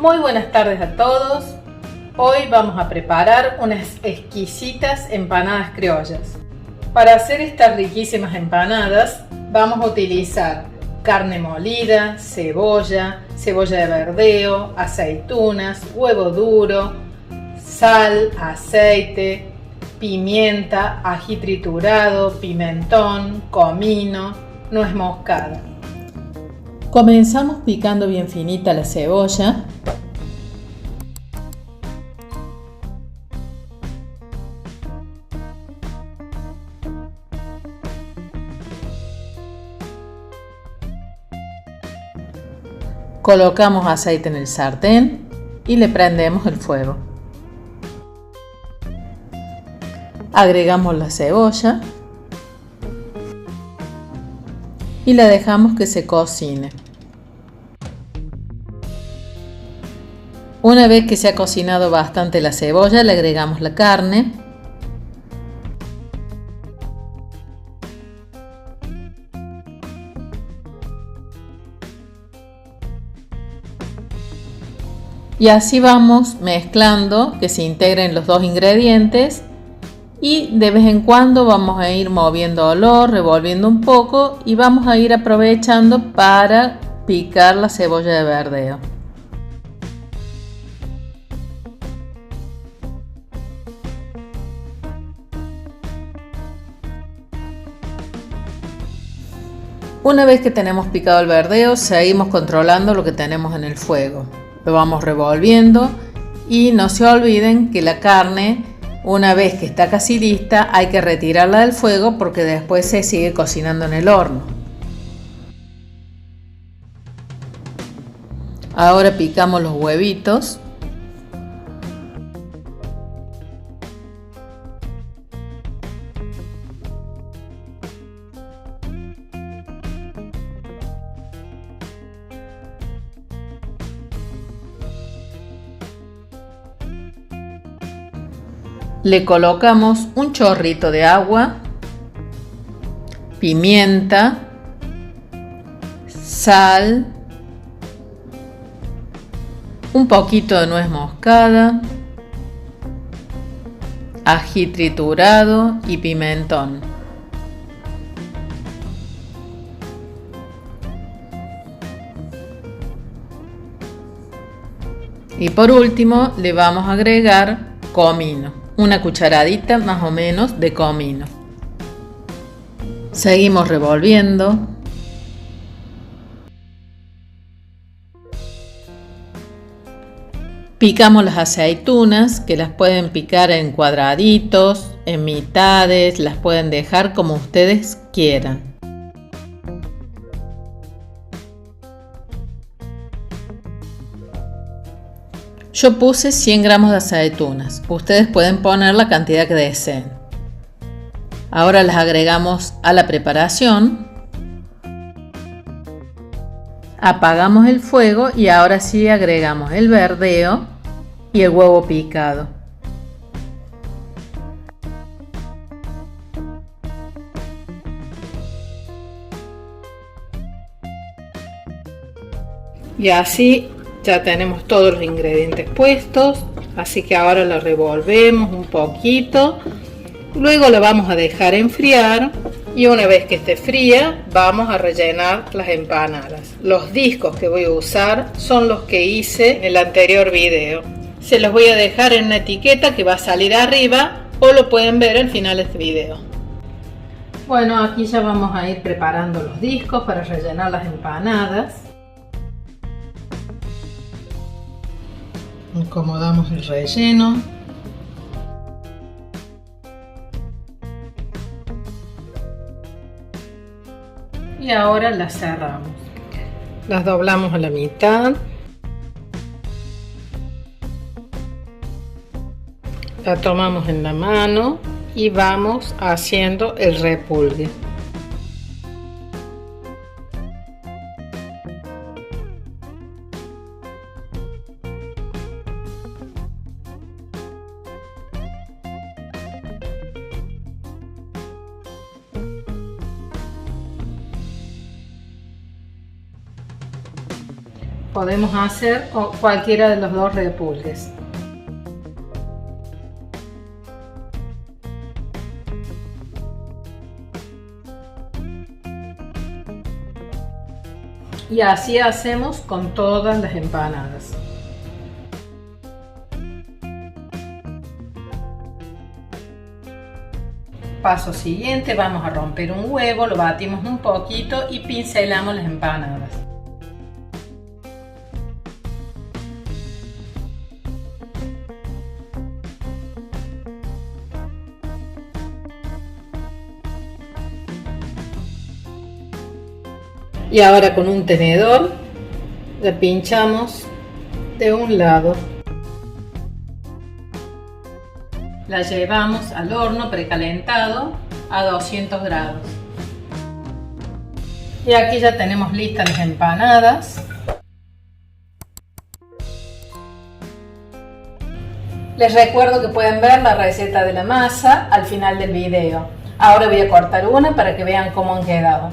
Muy buenas tardes a todos. Hoy vamos a preparar unas exquisitas empanadas criollas. Para hacer estas riquísimas empanadas vamos a utilizar carne molida, cebolla de verdeo, aceitunas, huevo duro, sal, aceite, pimienta, ají triturado, pimentón, comino, nuez moscada. Comenzamos picando bien finita la cebolla. Colocamos aceite en el sartén y le prendemos el fuego. Agregamos la cebolla y la dejamos que se cocine. Una vez que se ha cocinado bastante la cebolla, le agregamos la carne. Y así vamos mezclando que se integren los dos ingredientes y de vez en cuando vamos a ir moviéndolo, revolviendo un poco y vamos a ir aprovechando para picar la cebolla de verdeo. Una vez que tenemos picado el verdeo, seguimos controlando lo que tenemos en el fuego. Lo vamos revolviendo y no se olviden que la carne, una vez que está casi lista, hay que retirarla del fuego porque después se sigue cocinando en el horno. Ahora picamos los huevitos. Le colocamos un chorrito de agua, pimienta, sal, un poquito de nuez moscada, ají triturado y pimentón. Y por último le vamos a agregar comino. Una cucharadita más o menos de comino. Seguimos revolviendo. Picamos las aceitunas, que las pueden picar en cuadraditos, en mitades, las pueden dejar como ustedes quieran. Yo puse 100 gramos de aceitunas, ustedes pueden poner la cantidad que deseen. Ahora las agregamos a la preparación. Apagamos el fuego y ahora sí agregamos el verdeo y el huevo picado. Y así ya tenemos todos los ingredientes puestos, así que ahora lo revolvemos un poquito, luego lo vamos a dejar enfriar y una vez que esté fría vamos a rellenar las empanadas. Los discos que voy a usar son los que hice en el anterior video. Se los voy a dejar en una etiqueta que va a salir arriba o lo pueden ver al final de este video. Bueno, aquí ya vamos a ir preparando los discos para rellenar las empanadas. Acomodamos el relleno. Y ahora las cerramos. Las doblamos a la mitad. La tomamos en la mano y vamos haciendo el repulgue. Podemos hacer cualquiera de los dos repulgues. Y así hacemos con todas las empanadas. Paso siguiente, vamos a romper un huevo, lo batimos un poquito y pincelamos las empanadas. Y ahora con un tenedor la pinchamos de un lado. La llevamos al horno precalentado a 200 grados. Y aquí ya tenemos listas las empanadas. Les recuerdo que pueden ver la receta de la masa al final del video. Ahora voy a cortar una para que vean cómo han quedado.